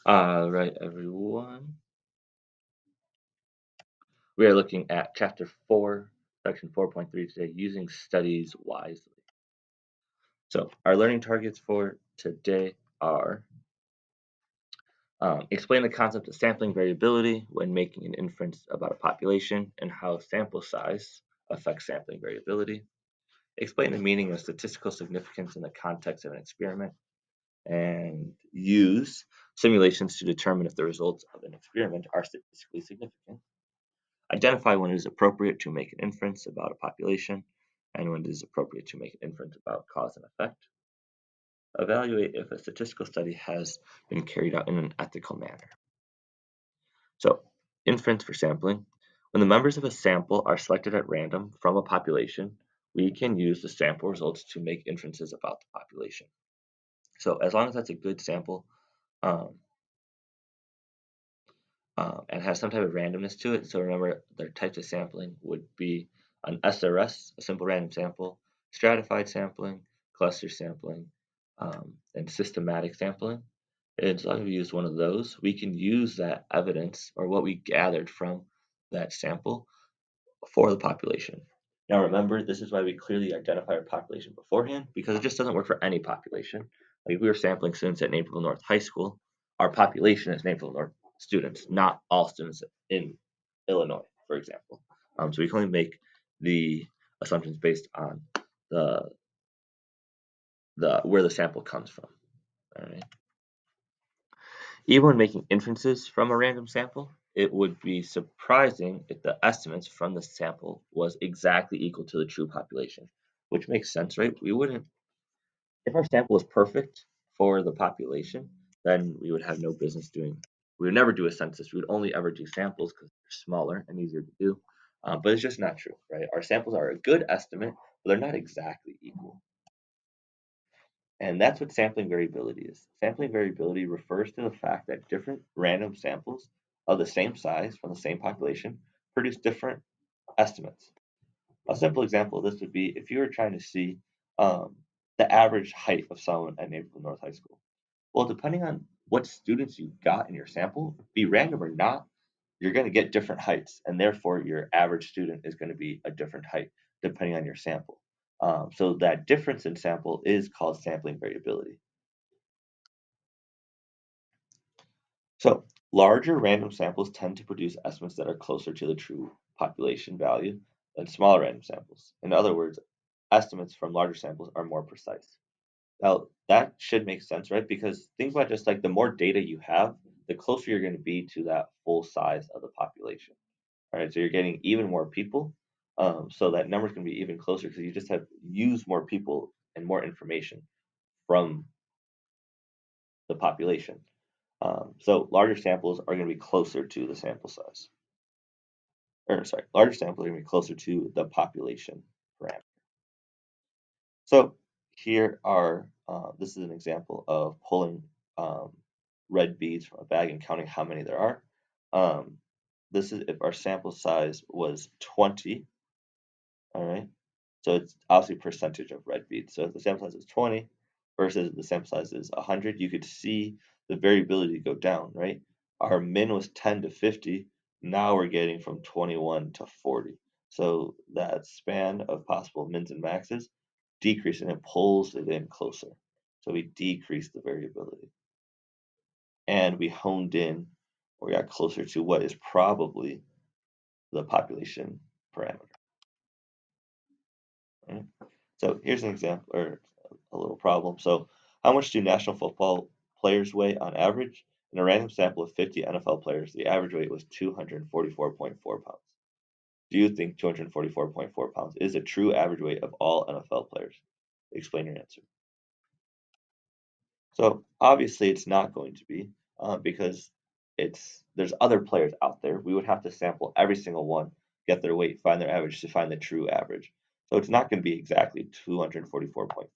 All right, everyone. We are looking at Chapter 4, Section 4.3 today, using studies wisely. So, our learning targets for today are explain the concept of sampling variability when making an inference about a population and how sample size affects sampling variability. Explain the meaning of statistical significance in the context of an experiment and use simulations to determine if the results of an experiment are statistically significant. Identify when it is appropriate to make an inference about a population and when it is appropriate to make an inference about cause and effect. Evaluate if a statistical study has been carried out in an ethical manner. So, inference for sampling. When the members of a sample are selected at random from a population, we can use the sample results to make inferences about the population. So, as long as that's a good sample, um, and has some type of randomness to it. So remember, their types of sampling would be an SRS, a simple random sample, stratified sampling, cluster sampling, and systematic sampling. And as long as we use one of those, we can use that evidence or what we gathered from that sample for the population. Now remember, this is why we clearly identify our population beforehand, because it just doesn't work for any population. Like if we were sampling students at Naperville North High School, our population is Naperville North students, not all students in Illinois, for example. So we can only make the assumptions based on the where the sample comes from. All right. Even when making inferences from a random sample, it would be surprising if the estimates from the sample was exactly equal to the true population, which makes sense, right? We wouldn't, if our sample was perfect for the population, then we would have no business doing, we would never do a census. We would only ever do samples because they're smaller and easier to do. But it's just not true, right? Our samples are a good estimate, but they're not exactly equal. And that's what sampling variability is. Sampling variability refers to the fact that different random samples of the same size from the same population produce different estimates. A simple example of this would be if you were trying to see um, the average height of someone at Naperville North High School. Well, depending on what students you got in your sample, be random or not, you're going to get different heights, and therefore your average student is going to be a different height depending on your sample. So that difference in sample is called sampling variability. So larger random samples tend to produce estimates that are closer to the true population value than smaller random samples. In other words, estimates from larger samples are more precise. Now, that should make sense, right? Because think about just like the more data you have, the closer you're going to be to that full size of the population. All right, so you're getting even more people. So that number's going to be even closer because you just have used more people and more information from the population. So larger samples are going to be closer to the sample size. Or sorry, larger samples are going to be closer to the population parameter. So here are, this is an example of pulling um, red beads from a bag and counting how many there are. Um, this is if our sample size was 20, all right? So it's obviously percentage of red beads. So if the sample size is 20 versus the sample size is 100, you could see the variability go down, right? Our min was 10 to 50. Now we're getting from 21 to 40. So that span of possible mins and maxes decrease and it pulls it in closer. So we decrease the variability. And we honed in or we got closer to what is probably the population parameter. Right? So here's an example or a little problem. So how much do national football players weigh on average? In a random sample of 50 NFL players, the average weight was 244.4 pounds. Do you think 244.4 pounds is a true average weight of all NFL players? Explain your answer. So obviously it's not going to be because there's other players out there. We would have to sample every single one, get their weight, find their average to find the true average. So it's not going to be exactly 244.4 pounds.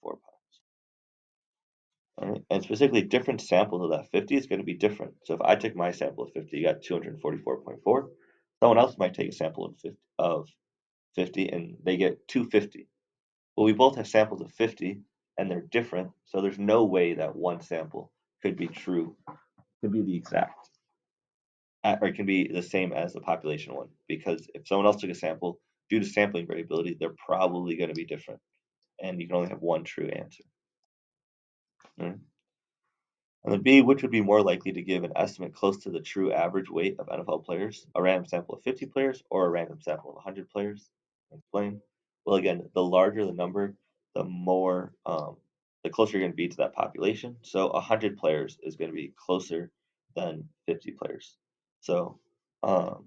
All right? And specifically, different samples of that 50 is going to be different. So if I took my sample of 50, you got 244.4. Someone else might take a sample of 50 and they get 250. Well, we both have samples of 50 and they're different. So there's no way that one sample could be true can be the exact, or it can be the same as the population one, because if someone else took a sample, due to sampling variability, they're probably going to be different, and you can only have one true answer. Right? And then B, which would be more likely to give an estimate close to the true average weight of NFL players, a random sample of 50 players or a random sample of 100 players? Explain. Well, again, the larger the number, the more, the closer you're going to be to that population. So 100 players is going to be closer than 50 players. So um,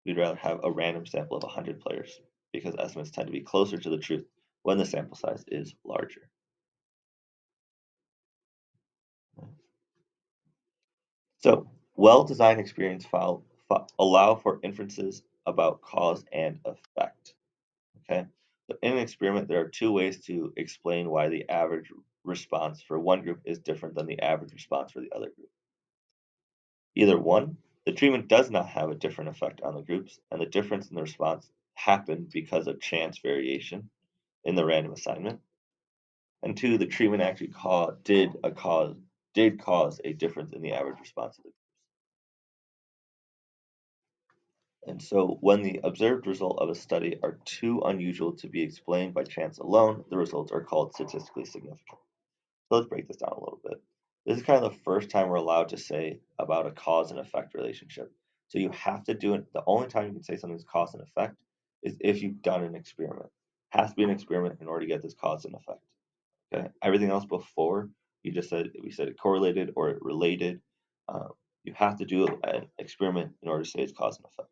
we'd rather have a random sample of 100 players because estimates tend to be closer to the truth when the sample size is larger. So, well-designed experience allow for inferences about cause and effect. Okay. So in an experiment, there are two ways to explain why the average response for one group is different than the average response for the other group. Either one, the treatment does not have a different effect on the groups, and the difference in the response happened because of chance variation in the random assignment. And two, the treatment actually did cause a difference in the average response of the groups. And so when the observed result of a study are too unusual to be explained by chance alone, the results are called statistically significant. So let's break this down a little bit. This is kind of the first time we're allowed to say about a cause and effect relationship. So you have to do it. The only time you can say something's cause and effect is if you've done an experiment. It has to be an experiment in order to get this cause and effect. Okay. Everything else before we said it correlated or it related. Um, you have to do an experiment in order to say it's cause and effect.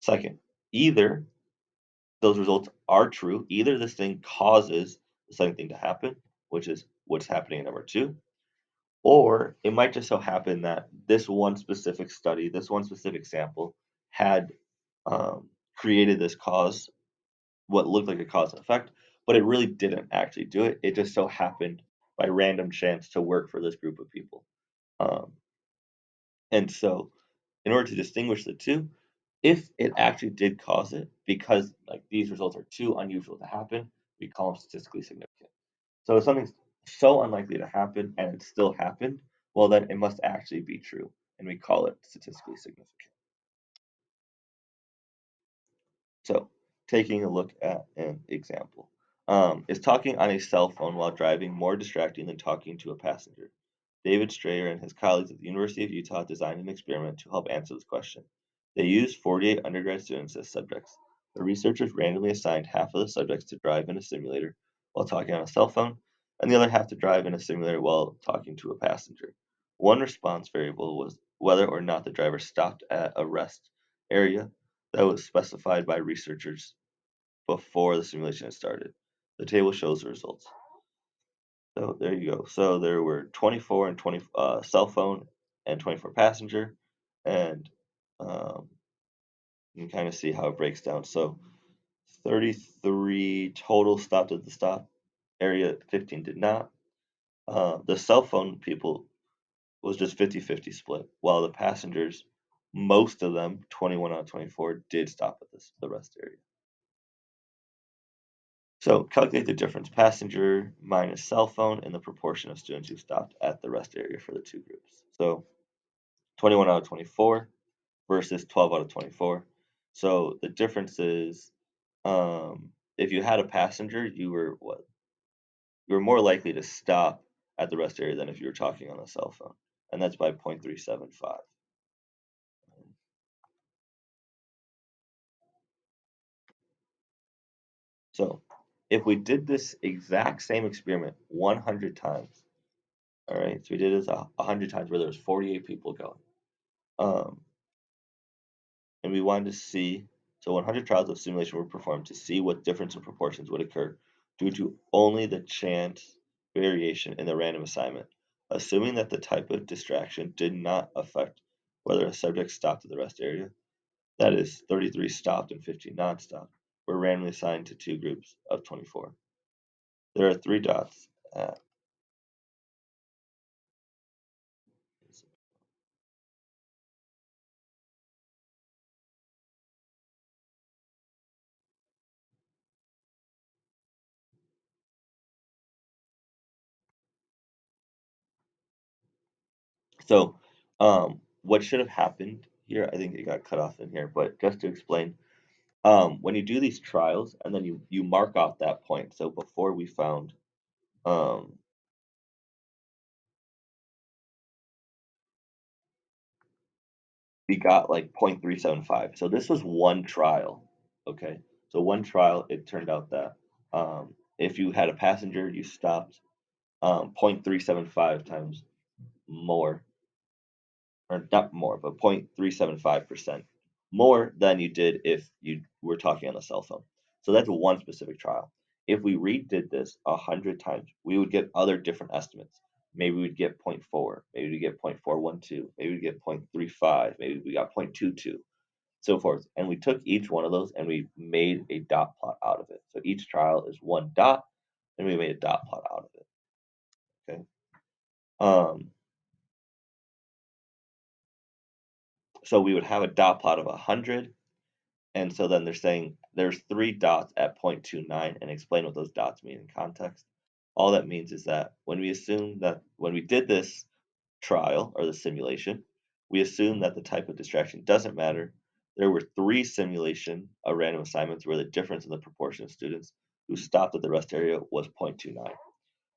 Second, either those results are true, either this thing causes the second thing to happen, which is what's happening in number two, or it might just so happen that this one specific study, this one specific sample, had created this cause, what looked like a cause and effect, but it really didn't actually do it. It just so happened by random chance to work for this group of people. Um, and so, in order to distinguish the two, if it actually did cause it, because like these results are too unusual to happen, we call them statistically significant. So if something's so unlikely to happen and it still happened, well then it must actually be true, and we call it statistically significant. So taking a look at an example. Is talking on a cell phone while driving more distracting than talking to a passenger? David Strayer and his colleagues at the University of Utah designed an experiment to help answer this question. They used 48 undergrad students as subjects. The researchers randomly assigned half of the subjects to drive in a simulator while talking on a cell phone, and the other half to drive in a simulator while talking to a passenger. One response variable was whether or not the driver stopped at a rest area that was specified by researchers before the simulation had started. The table shows the results. So there you go. So there were 24 and 20 cell phone and 24 passenger, and um, you can kind of see how it breaks down. So 33 total stopped at the stop area, 15 did not. The cell phone people was just 50-50 split, while the passengers, most of them, 21 out of 24, did stop at the rest area. So calculate the difference passenger minus cell phone and the proportion of students who stopped at the rest area for the two groups. So 21 out of 24 versus 12 out of 24. So the difference is if you had a passenger, you were more likely to stop at the rest area than if you were talking on a cell phone. And that's by 0.375. So if we did this exact same experiment 100 times, all right, so we did this 100 times where there was 48 people going. Um, and we wanted to see, so 100 trials of simulation were performed to see what difference in proportions would occur due to only the chance variation in the random assignment, assuming that the type of distraction did not affect whether a subject stopped at the rest area. That is, 33 stopped and 15 non-stopped, were randomly assigned to two groups of 24. There are three dots at So What should have happened here, I think it got cut off in here, but just to explain, when you do these trials and then you mark off that point. So before we found, um, we got like 0.375. So this was one trial. Okay. So one trial, it turned out that if you had a passenger, you stopped 0.375 times more, or not more, but 0.375% more than you did if you were talking on a cell phone. So that's one specific trial. If we redid this 100 times, we would get other different estimates. Maybe we'd get zero point 0.4, maybe we'd get 0.412, maybe we'd get 0.35, maybe we got 0.22, so forth. And we took each one of those and we made a dot plot out of it. So each trial is one dot, and we made a dot plot out of it. Okay. Um, so we would have a dot plot of 100. And so then they're saying there's three dots at 0.29 and explain what those dots mean in context. All that means is that when we assume that when we did this trial or the simulation, we assume that the type of distraction doesn't matter. There were three simulation random assignments where the difference in the proportion of students who stopped at the rest area was 0.29. So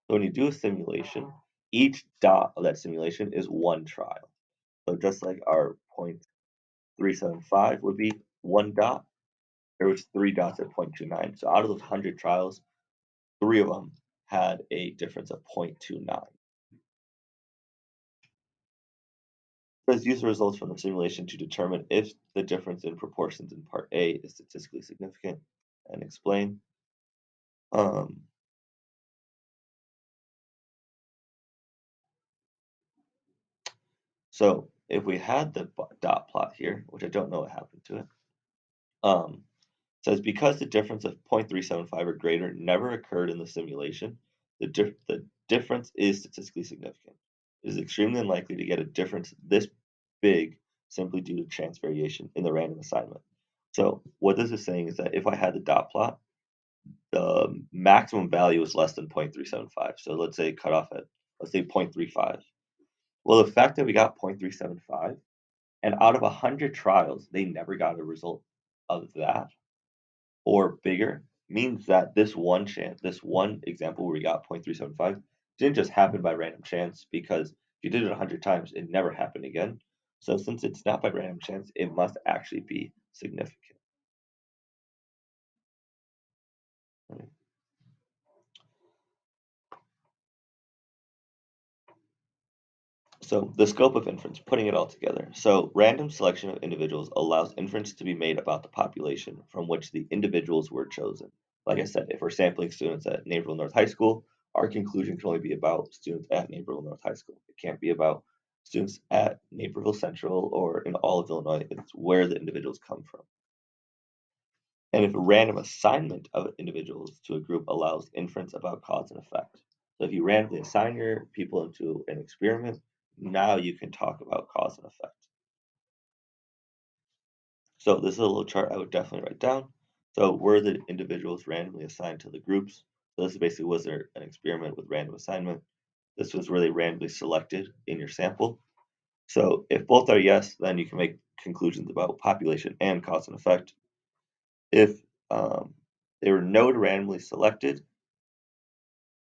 when you do a simulation, each dot of that simulation is one trial. So just like our 0.375 would be one dot, there was three dots at 0.29. So out of those 100 trials, three of them had a difference of 0.29. Let's use the results from the simulation to determine if the difference in proportions in part A is statistically significant and explain. Um, so if we had the dot plot here, which I don't know what happened to it, says because the difference of 0.375 or greater never occurred in the simulation, the difference is statistically significant. It is extremely unlikely to get a difference this big simply due to chance variation in the random assignment. So what this is saying is that if I had the dot plot, the maximum value is less than 0.375. So let's say cut off at, let's say 0.35. Well, the fact that we got 0.375 and out of 100 trials, they never got a result of that or bigger means that this one example where we got 0.375 didn't just happen by random chance because if you did it 100 times, it never happened again. So since it's not by random chance, it must actually be significant. Right? So the scope of inference, putting it all together. So random selection of individuals allows inference to be made about the population from which the individuals were chosen. Like I said, if we're sampling students at Naperville North High School, our conclusion can only be about students at Naperville North High School. It can't be about students at Naperville Central or in all of Illinois. It's where the individuals come from. And if a random assignment of individuals to a group allows inference about cause and effect. So if you randomly assign your people into an experiment, now you can talk about cause and effect. So this is a little chart I would definitely write down. So were the individuals randomly assigned to the groups? So this is basically, was there an experiment with random assignment? This was where they randomly selected in your sample. So if both are yes, then you can make conclusions about population and cause and effect. If they were no to randomly selected,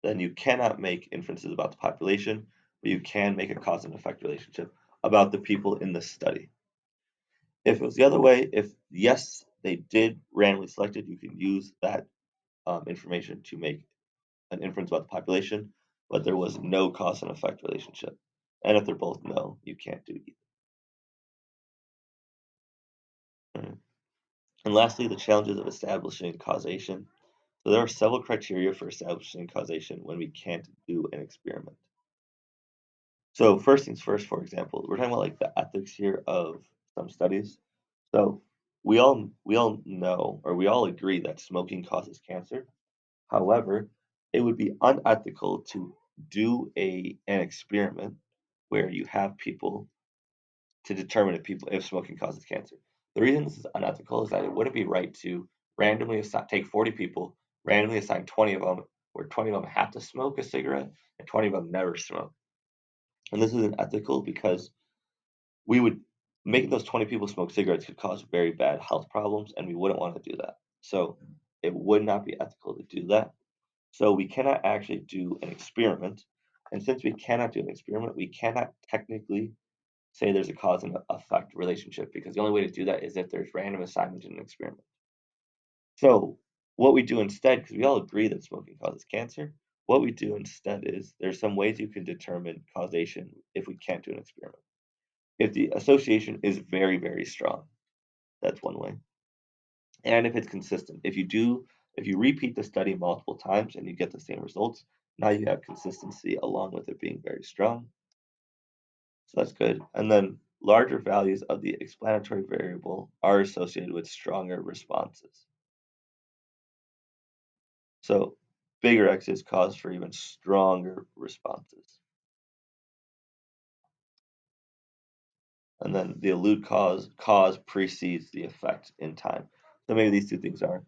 then you cannot make inferences about the population, but you can make a cause and effect relationship about the people in the study. If it was the other way, if yes, they did randomly selected, you can use that information to make an inference about the population, but there was no cause and effect relationship. And if they're both no, you can't do either. Right. And lastly, the challenges of establishing causation. So there are several criteria for establishing causation when we can't do an experiment. So first things first, for example, we're talking about like the ethics here of some studies. So we all know or we all agree that smoking causes cancer. However, it would be unethical to do an experiment where you have people to determine if smoking causes cancer. The reason this is unethical is that it wouldn't be right to take 40 people, randomly assign 20 of them, where 20 of them have to smoke a cigarette and 20 of them never smoke. And this isn't ethical because we would making those 20 people smoke cigarettes could cause very bad health problems, and we wouldn't want to do that. So it would not be ethical to do that. So we cannot actually do an experiment. And since we cannot do an experiment, we cannot technically say there's a cause and effect relationship because the only way to do that is if there's random assignment in an experiment. So what we do instead, because we all agree that smoking causes cancer, what we do instead is there's some ways you can determine causation if we can't do an experiment. If the association is very, very strong, that's one way. And if it's consistent, if you repeat the study multiple times and you get the same results, now you have consistency along with it being very strong. So that's good. And then larger values of the explanatory variable are associated with stronger responses. So bigger X's cause for even stronger responses. And then the elude cause precedes the effect in time. So maybe these two things are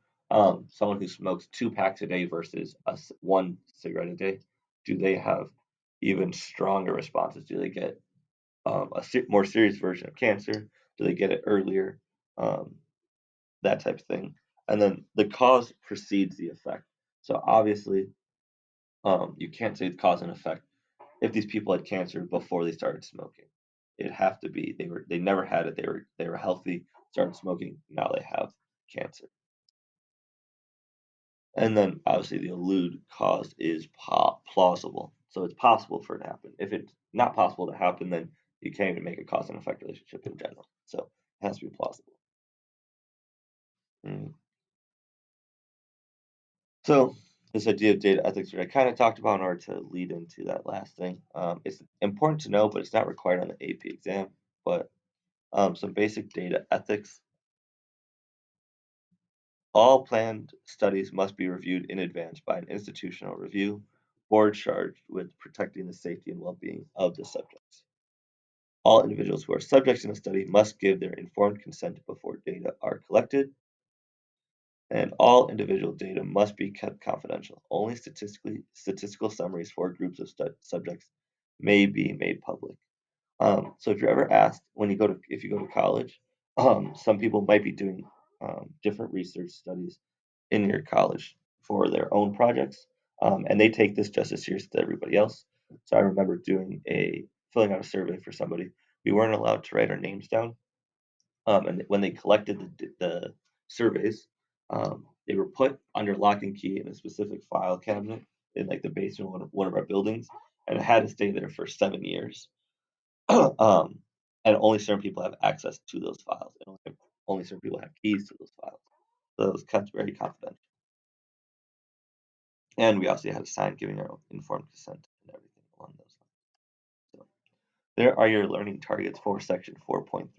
someone who smokes 2 packs a day versus one cigarette a day. Do they have even stronger responses? Do they get more serious version of cancer? Do they get it earlier? Um, that type of thing. And then the cause precedes the effect. So obviously, you can't say the cause and effect if these people had cancer before they started smoking. It'd have to be they never had it. They were healthy, started smoking, now they have cancer. And then obviously the elude cause is plausible. So it's possible for it to happen. If it's not possible to happen, then you can't even make a cause and effect relationship in general. So it has to be plausible. Mm. So this idea of data ethics, which I kind of talked about in order to lead into that last thing, it's important to know, but it's not required on the AP exam. But some basic data ethics. All planned studies must be reviewed in advance by an institutional review board charged with protecting the safety and well-being of the subjects. All individuals who are subjects in the study must give their informed consent before data are collected, and all individual data must be kept confidential. Only statistical summaries for groups of subjects may be made public. So if you're ever asked when if you go to college, some people might be doing different research studies in your college for their own projects, and they take this just as serious as everybody else. So I remember filling out a survey for somebody. We weren't allowed to write our names down, and when they collected the surveys, they were put under lock and key in a specific file cabinet in like the basement of one of our buildings, and it had to stay there for 7 years. um, and only certain people have access to those files, and only certain people have keys to those files. So it was kept very confidential. And we also had to sign giving our informed consent and everything along those lines. So there are your learning targets for section 4.3.